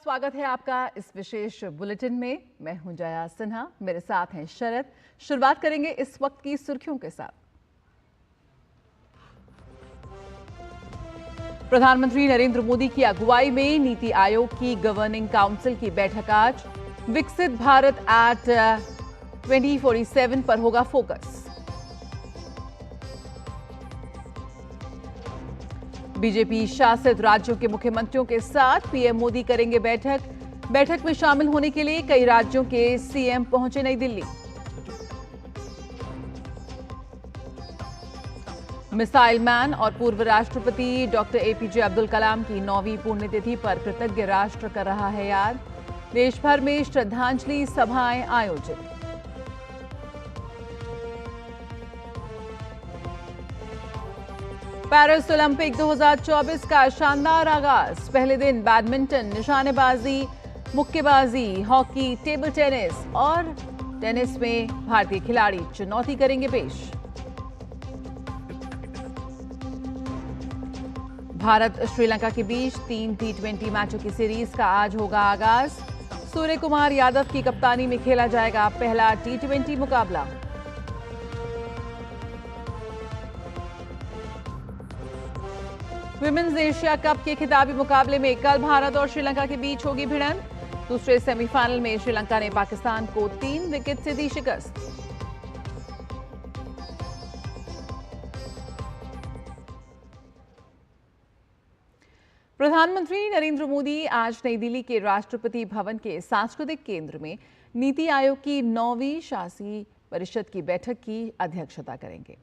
स्वागत है आपका इस विशेष बुलेटिन में। मैं हूं जया सिन्हा, मेरे साथ हैं शरद। शुरुआत करेंगे इस वक्त की सुर्खियों के साथ। प्रधानमंत्री नरेंद्र मोदी की अगुवाई में नीति आयोग की गवर्निंग काउंसिल की बैठक आज। विकसित भारत एट 2047 पर होगा फोकस। बीजेपी शासित राज्यों के मुख्यमंत्रियों के साथ पीएम मोदी करेंगे बैठक। बैठक में शामिल होने के लिए कई राज्यों के सीएम पहुंचे नई दिल्ली। मिसाइल मैन और पूर्व राष्ट्रपति डॉक्टर एपीजे अब्दुल कलाम की 9वीं पुण्यतिथि पर कृतज्ञ राष्ट्र कर रहा है याद। देश भर में श्रद्धांजलि सभाएं आयोजित। पेरिस ओलंपिक 2024 का शानदार आगाज। पहले दिन बैडमिंटन, निशानेबाजी, मुक्केबाजी, हॉकी, टेबल टेनिस और टेनिस में भारतीय खिलाड़ी चुनौती करेंगे पेश। भारत श्रीलंका के बीच 3 T20 मैचों की सीरीज का आज होगा आगाज। सूर्य कुमार यादव की कप्तानी में खेला जाएगा पहला T20 मुकाबला। विमेंस एशिया कप के खिताबी मुकाबले में कल भारत और श्रीलंका के बीच होगी भिड़ंत। दूसरे सेमीफाइनल में श्रीलंका ने पाकिस्तान को 3 विकेट से दी शिकस्त। प्रधानमंत्री नरेंद्र मोदी आज नई दिल्ली के राष्ट्रपति भवन के सांस्कृतिक केंद्र में नीति आयोग की 9वीं शासी परिषद की बैठक की अध्यक्षता करेंगे।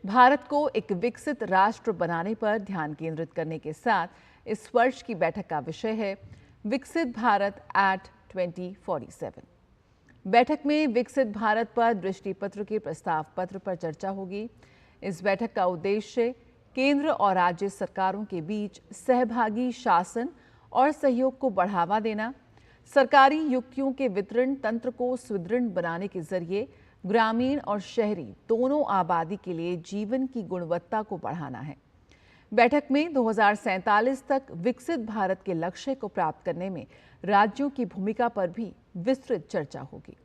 भारत को एक विकसित राष्ट्र बनाने पर ध्यान केंद्रित करने के साथ इस वर्ष की बैठक का विषय है विकसित भारत एट 2047। बैठक में विकसित भारत पर दृष्टि पत्र के प्रस्ताव पत्र पर चर्चा होगी। इस बैठक का उद्देश्य केंद्र और राज्य सरकारों के बीच सहभागी शासन और सहयोग को बढ़ावा देना, सरकारी युक्तियों के वितरण तंत्र को सुदृढ़ बनाने के जरिए ग्रामीण और शहरी दोनों आबादी के लिए जीवन की गुणवत्ता को बढ़ाना है। बैठक में 2047 तक विकसित भारत के लक्ष्य को प्राप्त करने में राज्यों की भूमिका पर भी विस्तृत चर्चा होगी।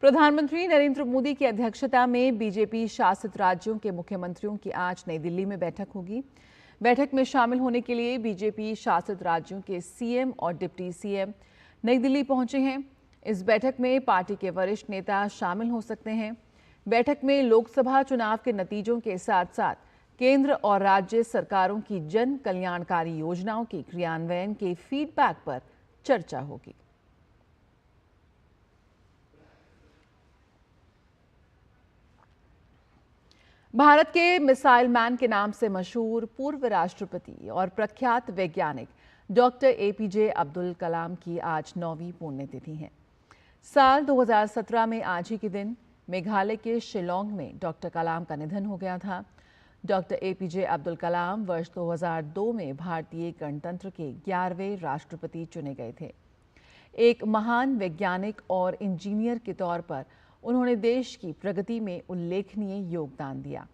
प्रधानमंत्री नरेंद्र मोदी की अध्यक्षता में बीजेपी शासित राज्यों के मुख्यमंत्रियों की आज नई दिल्ली में बैठक होगी। बैठक में शामिल होने के लिए बीजेपी शासित राज्यों के सीएम और डिप्टी सीएम नई दिल्ली पहुंचे हैं। इस बैठक में पार्टी के वरिष्ठ नेता शामिल हो सकते हैं। बैठक में लोकसभा चुनाव के नतीजों के साथ साथ केंद्र और राज्य सरकारों की जन कल्याणकारी योजनाओं के क्रियान्वयन के फीडबैक पर चर्चा होगी। भारत के मिसाइल मैन के नाम से मशहूर पूर्व राष्ट्रपति और प्रख्यात वैज्ञानिक डॉक्टर एपीजे अब्दुल कलाम की आज 9वीं पुण्यतिथि है। साल 2017 में आज ही के दिन मेघालय के शिलोंग में डॉक्टर कलाम का निधन हो गया था। डॉक्टर एपीजे अब्दुल कलाम वर्ष 2002 में भारतीय गणतंत्र के 11वें राष्ट्रपति चुने गए थे। एक महान वैज्ञानिक और इंजीनियर के तौर पर उन्होंने देश की प्रगति में उल्लेखनीय योगदान दिया।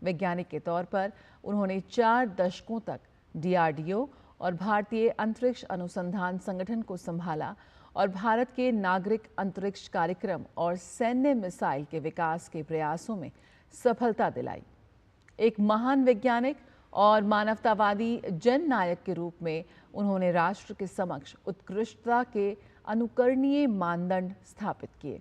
वैज्ञानिक के तौर पर उन्होंने 4 दशकों तक डीआरडीओ और भारतीय अंतरिक्ष अनुसंधान संगठन को संभाला और भारत के नागरिक अंतरिक्ष कार्यक्रम और सैन्य मिसाइल के विकास के प्रयासों में सफलता दिलाई। एक महान वैज्ञानिक और मानवतावादी जननायक के रूप में उन्होंने राष्ट्र के समक्ष उत्कृष्टता के अनुकरणीय मानदंड स्थापित किए।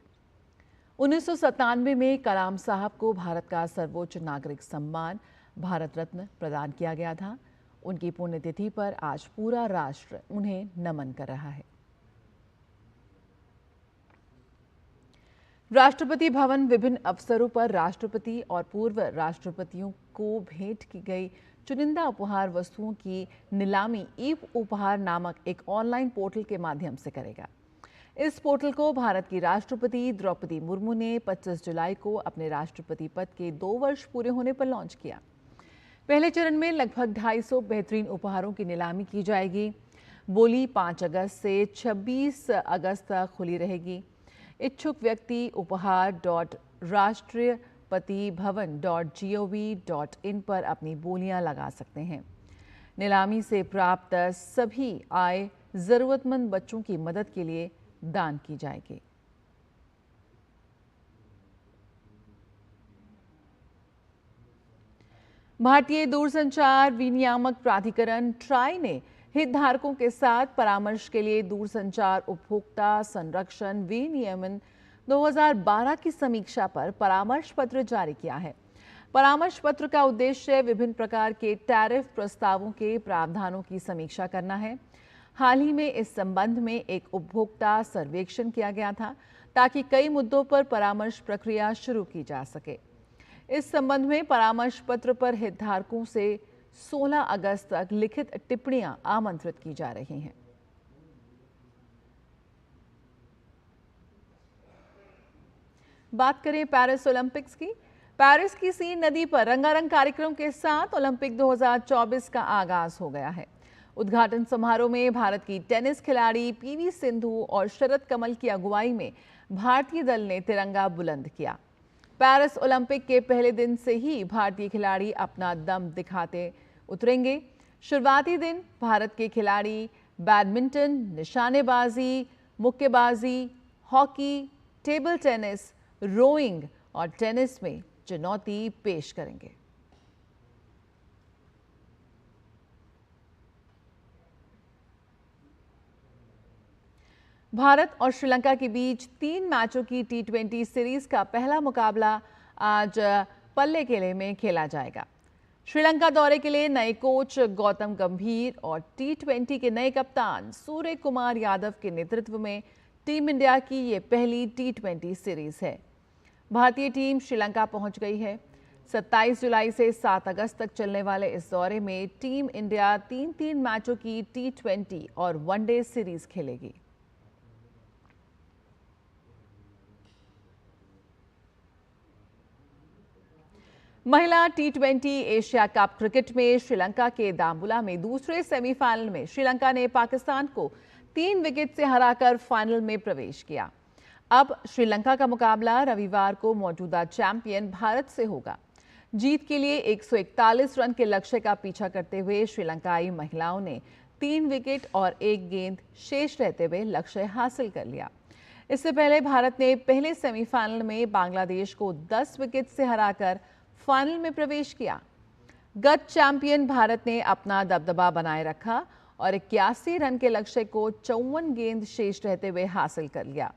1997 में कलाम साहब को भारत का सर्वोच्च नागरिक सम्मान भारत रत्न प्रदान किया गया था। उनकी पुण्यतिथि पर आज पूरा राष्ट्र उन्हें नमन कर रहा है। राष्ट्रपति भवन विभिन्न अवसरों पर राष्ट्रपति और पूर्व राष्ट्रपतियों को भेंट की गई चुनिंदा उपहार वस्तुओं की नीलामी ई उपहार नामक एक ऑनलाइन पोर्टल के माध्यम से करेगा। इस पोर्टल को भारत की राष्ट्रपति द्रौपदी मुर्मू ने 25 जुलाई को अपने राष्ट्रपति पद के 2 वर्ष पूरे होने पर लॉन्च किया। पहले चरण में लगभग 250 बेहतरीन उपहारों की नीलामी की जाएगी। बोली 5 अगस्त से 26 अगस्त तक खुली रहेगी। इच्छुक व्यक्ति उपहार.राष्ट्रीय पतिभवन.gov.in पर अपनी बोलियां लगा सकते हैं। नीलामी से प्राप्त सभी आय जरूरतमंद बच्चों की मदद के लिए दान की जाएगी। भारतीय दूरसंचार विनियामक प्राधिकरण ट्राई ने हितधारकों के साथ परामर्श के लिए दूरसंचार उपभोक्ता संरक्षण विनियमन 2012 की समीक्षा पर परामर्श पत्र जारी किया है। परामर्श पत्र का उद्देश्य विभिन्न प्रकार के टैरिफ प्रस्तावों के प्रावधानों की समीक्षा करना है। हाल ही में इस संबंध में एक उपभोक्ता सर्वेक्षण किया गया था ताकि कई मुद्दों पर परामर्श प्रक्रिया शुरू की जा सके। इस संबंध में परामर्श पत्र पर हितधारकों से 16 अगस्त तक लिखित टिप्पणियां आमंत्रित की जा रही हैं। बात करें पेरिस ओलंपिक्स की। पेरिस की सीन नदी पर रंगारंग कार्यक्रम के साथ ओलंपिक 2024 का आगाज हो गया है। उद्घाटन समारोह में भारत की टेनिस खिलाड़ी पीवी सिंधु और शरद कमल की अगुवाई में भारतीय दल ने तिरंगा बुलंद किया। पेरिस ओलंपिक के पहले दिन से ही भारतीय खिलाड़ी अपना दम दिखाते उतरेंगे। शुरुआती दिन भारत के खिलाड़ी बैडमिंटन, निशानेबाजी, मुक्केबाजी, हॉकी, टेबल टेनिस, रोइंग और टेनिस में चुनौती पेश करेंगे। भारत और श्रीलंका के बीच 3 मैचों की T20 सीरीज का पहला मुकाबला आज पल्लेकेले में खेला जाएगा। श्रीलंका दौरे के लिए नए कोच गौतम गंभीर और T20 के नए कप्तान सूर्य कुमार यादव के नेतृत्व में टीम इंडिया की ये पहली T20 सीरीज है। भारतीय टीम श्रीलंका पहुंच गई है। 27 जुलाई से 7 अगस्त तक चलने वाले इस दौरे में टीम इंडिया 3-3 मैचों की T20 और वनडे सीरीज खेलेगी। महिला T20 एशिया कप क्रिकेट में श्रीलंका के दाम्बुला में दूसरे सेमीफाइनल में श्रीलंका ने पाकिस्तान को 3 विकेट से हराकर फाइनल में प्रवेश किया। अब श्रीलंका का मुकाबला रविवार को मौजूदा चैंपियन भारत से होगा। जीत के लिए 141 रन के लक्ष्य का पीछा करते हुए श्रीलंकाई महिलाओं ने 3 विकेट और 1 गेंद शेष रहते हुए लक्ष्य हासिल कर लिया। इससे पहले भारत ने पहले सेमीफाइनल में बांग्लादेश को 10 विकेट से हराकर फाइनल में प्रवेश किया। गत चैंपियन भारत ने अपना दबदबा बनाए रखा और 81 रन के लक्ष्य को 54 गेंद शेष रहते हुए हासिल कर लिया।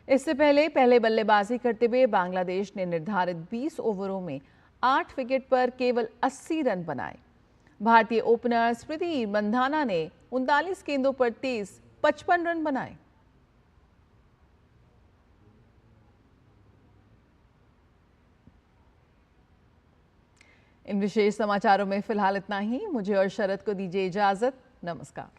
इससे पहले बल्लेबाजी करते हुए बांग्लादेश ने निर्धारित 20 ओवरों में 8 विकेट पर केवल 80 रन बनाए। भारतीय ओपनर स्मृति मंधाना ने 39 गेंदों पर 55 रन बनाए। इन विशेष समाचारों में फिलहाल इतना ही। मुझे और शरद को दीजिए इजाजत। नमस्कार।